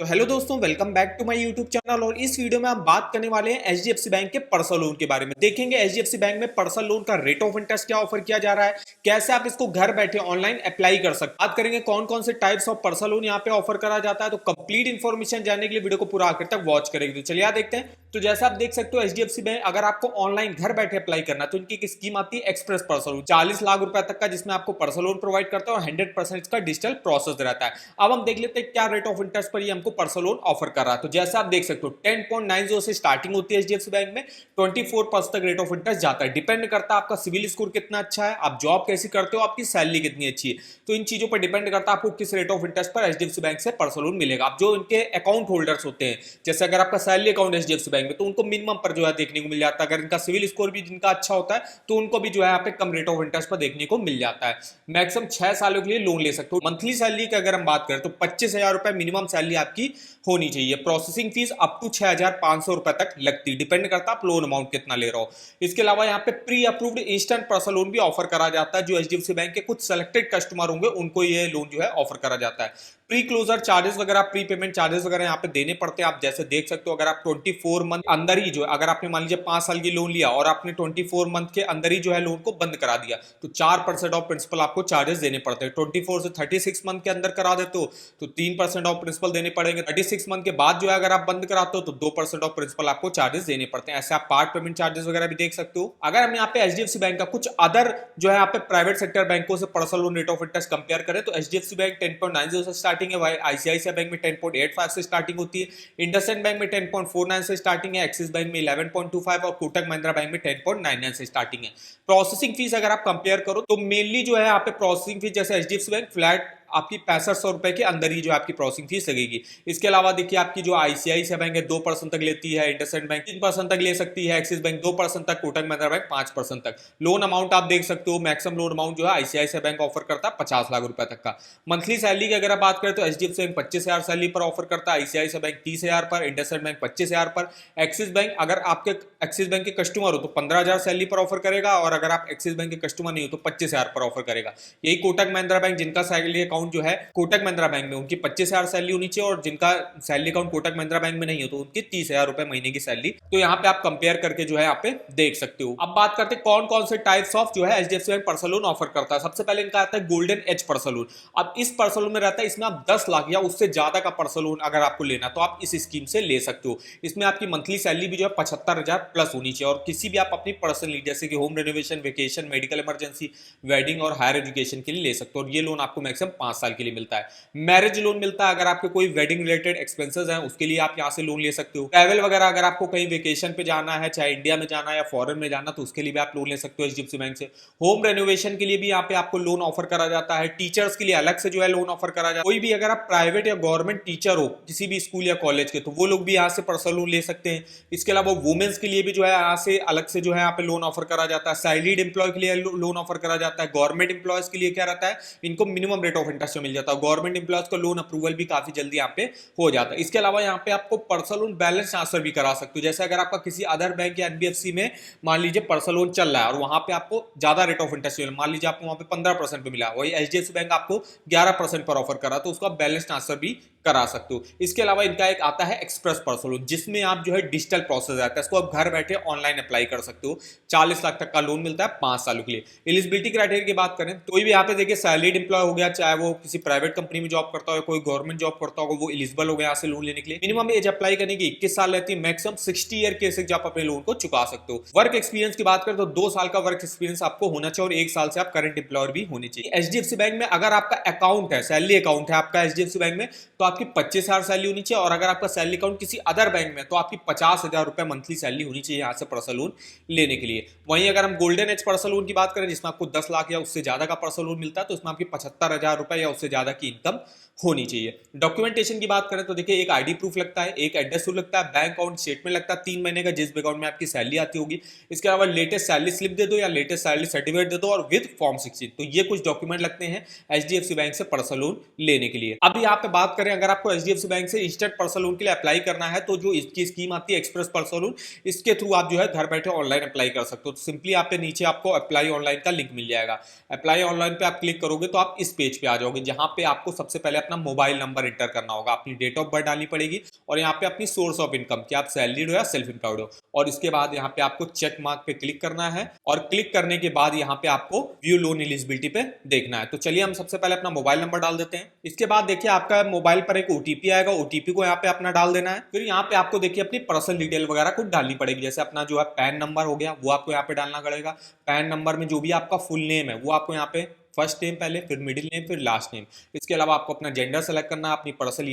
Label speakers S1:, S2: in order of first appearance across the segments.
S1: तो हेलो दोस्तों, welcome back to my YouTube channel. और इस वीडियो में हम बात करने वाले हैं एचडीएफसी बैंक के पर्सनल लोन के बारे में। देखेंगे एचडीएफसी बैंक में पर्सनल लोन का रेट ऑफ इंटरेस्ट क्या ऑफर किया जा रहा है, कैसे आप इसको घर बैठे ऑनलाइन अप्लाई कर सकते हैं। बात करेंगे कौन कौन से टाइप्स ऑफ पर्सनल लोन यहाँ पे ऑफर करा जाता है। तो कंप्लीट इन्फॉर्मेशन जानने के लिए वीडियो को पूरा आखिर तक वॉच करेंगे। तो चलिए देखते हैं। तो जैसा आप देख सकते हो, एचडीएफसी बैंक अगर आपको ऑनलाइन घर बैठे अप्लाई करना है तो इनकी एक स्कीम आती है एक्सप्रेस पर्सनल लोन, 40 लाख रुपए तक का, जिसमें आपको पर्सनल लोन प्रोवाइड करता है और 100% का डिजिटल प्रोसेस रहता है। अब हम देख लेते हैं क्या रेट ऑफ इंटरेस्ट पर ये हमको पर्सनल लोन ऑफर कर रहा है। तो जैसा आप देख सकते हो 10.90 से स्टार्टिंग होती है एचडीएफसी बैंक में, 24% तक रेट ऑफ इंटरेस्ट जाता है। डिपेंड करता है आपका सिविल स्कोर कितना अच्छा है, आप जॉब कैसी करते हो, आपकी सैलरी कितनी अच्छी है। तो इन चीजों पर डिपेंड करता है आपको किस रेट ऑफ इंटरेस्ट पर एचडीएफसी बैंक से पर्सनल लोन मिलेगा। आप जो इनके अकाउंट होल्डर्स होते हैं, जैसे अगर आपका सैलरी अकाउंट एचडीएफसी बैंक में, तो उनको मिनिमम पर जो है देखने को मिल जाता है। अगर इनका सिविल स्कोर भी जिनका अच्छा होता है तो उनको भी जो है यहाँ पे कम रेट ऑफ इंटरेस्ट पर देखने को मिल जाता है। मैक्सिमम 6 सालों के लिए लोन ले सकते हो। मंथली सैलरी की अगर हम बात करें तो 25,000 रुपए मिनिमम सैलरी आपकी होनी चाहिए। प्रोसेसिंग फीस अप टू 6,500 रुपए तक लगती है, डिपेंड करता है आप लोन अमाउंट कितना ले रहे हो। इसके अलावा यहाँ पे pre approved instant personal loan भी ऑफर करा जाता है। जो एचडीएफसी बैंक के कुछ सेलेक्टेड कस्टमर होंगे उनको ये लोन जो है ऑफर करा जाता है। प्री क्लोजर चार्जेस वगैरह, प्री पेमेंट चार्जेस वगैरह यहाँ पे देने पड़ते हैं। आप जैसे देख सकते हो, अगर आप 24 मंथ अंदर ही जो है, अगर आपने मान लीजिए 5 साल की लोन लिया और आपने 24 मंथ के अंदर ही जो है लोन को बंद करा दिया, तो 4% ऑफ प्रिंसिपल आपको चार्जेस देने पड़ते हैं। 24 से 36 मंथ के अंदर करा देते हो तो 3% ऑफ प्रिंसिपल देने पड़ेंगे। 36 मंथ के बाद जो है अगर आप बंद कराते हो तो 2% ऑफ प्रिंसिपल आपको चार्जेस देने पड़ते हैं। ऐसे आप पार्ट पेमेंट चार्जेस वगैरह भी देख सकते हो। अगर हम यहाँ पे एचडीएफसी बैंक का कुछ अदर जो है यहाँ पे प्राइवेट सेक्टर बैंकों से personal loan rate of interest compare करें तो एचडीएफसी बैंक 10.90 से स्टार्टिंग है, आईसीआईसीआई बैंक में 10.85 से स्टार्टिंग होती है, इंडसइंड बैंक में 10.49 से स्टार्टिंग है, एक्सिस बैंक में 11.25 और कोटक महिंद्रा बैंक में 10.99 से स्टार्टिंग है। प्रोसेसिंग फीस अगर आप कंपेयर करो तो मेनली जो है यहाँ पे प्रोसेसिंग फीस, जैसे एचडीएफसी बैंक फ्लैट आपकी 6500 रुपए के अंदर ही जो आपकी प्रोसेसिंग फीस लगेगी। इसके अलावा देखिए आपकी जो आईसीआईसीआई बैंक है 2% तक लेती है, इंडसइंड बैंक 3% तक ले सकती है, एक्सिस बैंक 2% तक, कोटक महिंद्रा बैंक 5% तक। लोन अमाउंट आप देख सकते हो, मैक्सिमम लोन अमाउंट जो है आईसीआईसीआई बैंक ऑफर करता है 50 लाख रुपए तक का। मंथली सैलरी की अगर आप बात करें तो एचडीएफसी बैंक 25,000 सैलरी पर ऑफर करता है, आईसीआईसीआई बैंक 30,000 पर, इंडसइंड बैंक 25,000 पर, एक्सिस बैंक अगर आपके एक्सिस बैंक के कस्टमर हो तो 15,000 सैलरी पर ऑफर करेगा, और अगर आप एक्सिस बैंक के कस्टमर नहीं हो तो 25,000 पर ऑफर करेगा। यही कोटक महिंद्रा बैंक, जिनका सैलरी अकाउंट जो है कोटक महिंद्रा बैंक में, उनकी 25,000 सैलरी होनी चाहिए, और जिनका salary account Kotak Mahindra bank में नहीं हो तो उनकी 30,000 रुपए महीने की सैलरी। तो यहाँ पे आप कंपेयर करके जो है यहाँ पे देख सकते हो। अब बात करते हैं कौन कौन से टाइप्स ऑफ जो है HDFC bank personal loan offer करता है। सबसे पहले इनका आता है गोल्डन एज पर्सनल लोन। अब इस पर्सनल लोन में रहता है, इसमें आप 10 लाख या उससे ज्यादा का पर्सनल लोन अगर आपको लेना तो आप इस स्कीम से ले सकते हो। इसमें आपकी मंथली सैलरी भी जो है 75,000 प्लस होनी चाहिए, और किसी भी आप अपनी पर्सनल नीड जैसे कि home renovation, vacation, medical emergency, wedding और हायर एजुकेशन के लिए ले सकते हो। और ये लोन आपको मैक्सिमम 5 साल के लिए मिलता है। मैरिज लोन मिलता है, अगर आपके कोई वेडिंग रिलेटेड एक्सपेंसेस हैं उसके लिए आप यहां से लोन ले सकते हो। ट्रैवल वगैरह अगर आपको कहीं वेकेशन पे जाना है, चाहे इंडिया में जाना है या फॉरेन में जाना, तो उसके लिए भी आप लोन ले सकते हो एचडीएफसी बैंक से। होम रेनोवेशन के लिए भी यहाँ पे आपको लोन ऑफर करा जाता है। टीचर्स के लिए अलग से जो है लोन ऑफर करा जाता है। कोई भी अगर आप प्राइवेट या गवर्नमेंट टीचर हो किसी भी स्कूल या कॉलेज के, तो वो लोग भी यहाँ से पर्सनल लोन ले सकते हैं। इसके अलावा वुमेन्स के लिए भी जो है यहाँ से अलग से जो है यहाँ पे लोन ऑफर करा जाता है। सैलरीड एम्प्लॉय के लिए लोन ऑफर करा जाता है। गवर्नमेंट एम्प्लॉयज के लिए क्या रहता है, इनको मिनिमम रेट ऑफ इंटरेस्ट मिल जाता है। गवर्नमेंट एम्प्लॉयज को लोन अप्रूवल भी काफी जल्दी यहाँ पे हो जाता है। इसके अलावा यहाँ पे आपको पर्सनल लोन बैलेंस ट्रांसफर भी करा सकते हो। जैसे अगर आपका किसी अदर बैंक या एनबीएफसी में मान लीजिए पर्सनल लोन चल रहा है और वहां पे आपको ज्यादा रेट ऑफ इंटरेस्ट मिला, मान लीजिए आपको वहां पे 15% पे मिला, वही एचडीएफसी बैंक आपको 11% पर ऑफर करा, तो उसको आप बैलेंस ट्रांसफर भी करा सकते हो। इसके अलावा इनका एक आता है एक्सप्रेस पर्सनल लोन, जिसमें आप जो है डिजिटल प्रोसेस आता है, इसको आप घर बैठे ऑनलाइन अप्लाई कर सकते हो। 40 लाख तक का लोन मिलता है 5 सालों के लिए। एलिजिबिलिटी क्राइटेरिया की बात करें तो कोई भी यहाँ पे देखिए सैलरीड एम्प्लॉय हो गया, चाहे वो किसी प्राइवेट कंपनी में जॉब करता हो, कोई गवर्नमेंट जॉब करता होगा, वो एलिजिबल हो गया यहाँ से लोन लेने के लिए। मिनिमम एज अप्लाई करने की 21 साल रहती है, मैक्सिमम 60 ईयर के एज आप अपने लोन को चुका सकते हो। वर्क एक्सपीरियंस की बात करें तो 2 साल का वर्क एक्सपीरियंस आपको होना चाहिए और 1 साल से आप करंट एम्प्लॉयर भी होने चाहिए। एचडीएफसी बैंक में अगर आपका अकाउंट है, सैलरी अकाउंट है आपका एचडीएफसी बैंक में, तो आपकी 25,000 सैलरी होनी चाहिए, और अगर आपका सैलरी अकाउंट किसी अदर बैंक में तो आपकी 50,000 रुपए मंथली सैलरी होनी चाहिए यहाँ से पर्सनल लोन लेने के लिए। वहीं अगर हम गोल्डन एज पर्सनल लोन की बात करें, जिसमें आपको 10 लाख या उससे ज्यादा का पर्सनल लोन मिलता है, तो उसमें आपकी 75,000 रुपए या उससे ज्यादा की इनकम होनी चाहिए। डॉक्यूमेंटेशन की बात करें तो देखिए एक आईडी प्रूफ लगता है, एक एड्रेस प्रूफ लगता है, बैंक अकाउंट स्टेटमेंट लगता है 3 महीने का, जिस अकाउंट में आपकी सैलरी आती होगी। इसके अलावा लेटेस्ट सैलरी स्लिप दे दो या लेटेस्ट सैलरी सर्टिफिकेट दे दो, और विद फॉर्म 16। तो ये कुछ डॉक्यूमेंट लगते हैं एचडीएफसी बैंक से पर्सनल लोन लेने के लिए। अब यहाँ पे बात करें, अगर आपको एचडीएफसी बैंक से इंस्टेंट पर्सनल लोन के लिए अप्लाई करना है तो जो इसकी स्कीम आती है एक्सप्रेस पर्सनल लोन, इसके थ्रू आप जो है घर बैठे ऑनलाइन अप्लाई कर सकते हो। तो सिंपली आप पे नीचे आपको अप्लाई ऑनलाइन का लिंक मिल जाएगा। अप्लाई ऑनलाइन पे आप क्लिक करोगे तो आप इस पेज पे आ जाओगे, जहां पे आपको सबसे पहले अपना अपना मोबाइल नंबर इंटर करना होगा, अपनी डेट ऑफ बर्थ डालनी पड़ेगी और यहाँ पे अपनी सोर्स ऑफ इनकम कि आप सैलरीड हो या सेल्फ एम्प्लॉयड हो। और इसके बाद यहाँ पे आपको चेक मार्क पे क्लिक करना है और क्लिक करने के बाद यहाँ पे आपको व्यू लोन एलिजिबिलिटी पे देखना है। तो चलिए हम सबसे पहले अपना मोबाइल नंबर डाल देते हैं। इसके बाद देखिए आपका मोबाइल पर एक ओटीपी आएगा, ओटीपी को यहाँ पे अपना डाल देना है। फिर यहाँ पे आपको देखिए अपनी पर्सनल डिटेल वगैरह कुछ डालनी पड़ेगी, जैसे अपना जो है पैन नंबर हो गया वो आपको यहाँ पे डालना पड़ेगा। पैन नंबर में जो भी आपका फुल नेम है वो आपको यहाँ पे फर्स्ट नेम पहले, फिर मिडिल नेम, फिर लास्ट नेम। इसके अलावा आपको अपना जेंडर सेलेक्ट करना है, अपनी पर्सनल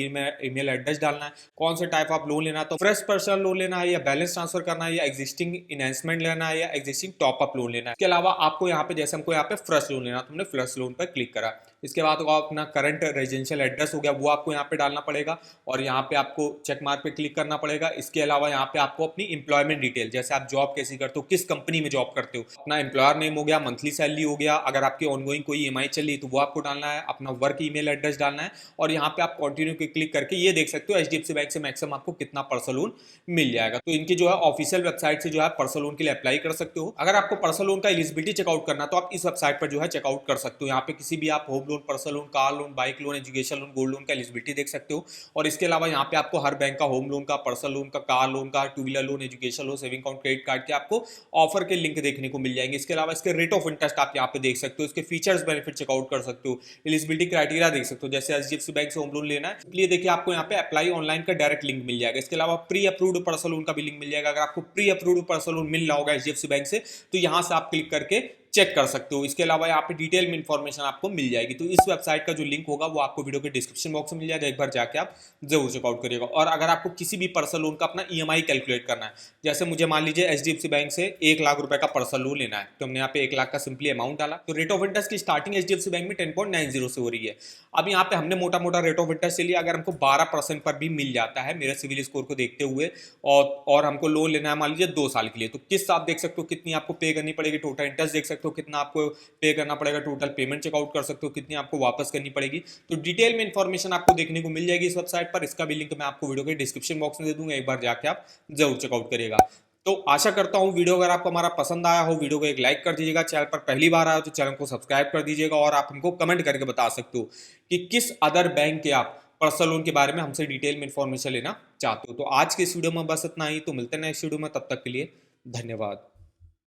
S1: ईमेल एड्रेस डालना है, कौन से टाइप ऑफ लोन लेना है, तो फ्रेश पर्सनल लोन लेना है या बैलेंस ट्रांसफर करना है या एग्जिस्टिंग इनहेंसमेंट लेना है या एग्जिस्टिंग टॉप अप लोन लेना है। इसके अलावा आपको यहाँ पे जैसे हमको यहाँ पे फ्रेश लोन लेना, तो हमने फ्रेश लोन पर क्लिक करा। इसके बाद अपना करंट रेजिडेंशियल एड्रेस हो गया वो आपको यहाँ पे डालना पड़ेगा और यहाँ पे आपको चेक मार्क पे क्लिक करना पड़ेगा। इसके अलावा यहाँ पे आपको अपनी एम्प्लॉयमेंट डिटेल, जैसे आप जॉब कैसी करते हो, किस कंपनी में जॉब करते हो, अपना एम्प्लॉयर नेम हो गया, मंथली सैलरी हो गया, अगर आपकी ऑनगोइंग कोई ईएमआई चल रही है तो वो आपको डालना है, अपना वर्क ईमेल एड्रेस डालना है और यहाँ पे आप कंटिन्यू पे क्लिक करके ये देख सकते हो एचडीएफसी बैंक से मैक्सिमम आपको कितना पर्सनल लोन मिल जाएगा। तो इनकी जो है ऑफिशियल वेबसाइट से जो है पर्सनल लोन के लिए अप्लाई कर सकते हो। अगर आपको पर्सनल लोन का एलिजिबिलिटी चेकआउट करना तो आप इस वेबसाइट पर जो है चेकआउट कर सकते हो। यहाँ पे किसी भी आप home loan, personal loan, car loan, bike loan, education loan, gold loan का एलिजिबिलिटी देख सकते हो। और इसके अलावा यहाँ पे आपको हर बैंक का होम लोन का, पर्सनल लोन का, कार लोन का, two wheeler loan, education loan, saving account, credit card के आपको ऑफर के लिंक देखने को मिल जाएंगे। इसके अलावा इसके रेट ऑफ इंटरेस्ट आप यहाँ पे देख सकते हो, इसके फीचर्स बेनिफिट चेकआउट कर सकते हो, एलिजिबिलिटी क्राइटेरिया देख सकते हो। जैसे एचडीएफसी बैंक से होम लोन लेना है इसलिए देखिए आपको यहाँ पे अप्लाई ऑनलाइन का डायरेक्ट लिंक मिल जाएगा। इसके अलावा प्री अप्रूव्ड पर्सनल लोन का भी लिंक मिल जाएगा। अगर आपको प्री अप्रूव्ड पर्सनल लोन मिल रहा होगा एचडीएफसी बैंक से तो यहाँ से आप क्लिक करके चेक कर सकते हो। इसके अलावा यहाँ पे डिटेल में इंफॉर्मेशन आपको मिल जाएगी। तो इस वेबसाइट का जो लिंक होगा वो आपको वीडियो के डिस्क्रिप्शन बॉक्स में मिल जाएगा, एक बार जाके आप जरूर चेकआउट करिएगा। और अगर आपको किसी भी पर्सनल लोन का अपना ईएमआई कैलकुलेट करना है, जैसे मुझे मान लीजिए एचडीएफसी बैंक से 1 लाख रुपए का पर्सनल लोन लेना है, तो हमने यहाँ पे 1 लाख का सिंपली अमाउंट डाला। तो रेट ऑफ इंटरेस्ट की स्टार्टिंग एचडीएफसी बैंक में 10.90 से हो रही है। अब यहाँ पे हमने मोटा मोटा रेट ऑफ इंटरेस्ट लिया, अगर हमको 12% पर भी मिल जाता है मेरे सिविल स्कोर को देखते हुए और हमको लोन लेना है मान लीजिए 2 साल के लिए, तो किस्त आप देख सकते हो कितनी आपको पे करनी पड़ेगी, टोटल इंटरेस्ट देख सकते हो कितना आपको पे करना पड़ेगा, टोटल पेमेंट चेकआउट कर सकते हो कितनी आपको वापस करनी पड़ेगी। तो डिटेल में इंफॉर्मेशन आपको देखने को मिल जाएगी इस वेबसाइट पर। इसका भी लिंक मैं आपको वीडियो के डिस्क्रिप्शन बॉक्स में दे दूंगा, एक बार जाके आप जरूर चेकआउट करिएगा। तो आशा करता हूं वीडियो अगर आपको हमारा पसंद आया हो, वीडियो को एक लाइक कर दीजिएगा, चैनल पर पहली बार आया हो तो चैनल को सब्सक्राइब कर दीजिएगा और आप हमको कमेंट करके बता सकते हो कि किस अदर बैंक के आप पर्सनल लोन के बारे में हमसे डिटेल में इंफॉर्मेशन लेना चाहते हो। तो आज के इस वीडियो में बस इतना ही, तो मिलते हैं नेक्स्ट वीडियो में, तब तक के लिए धन्यवाद।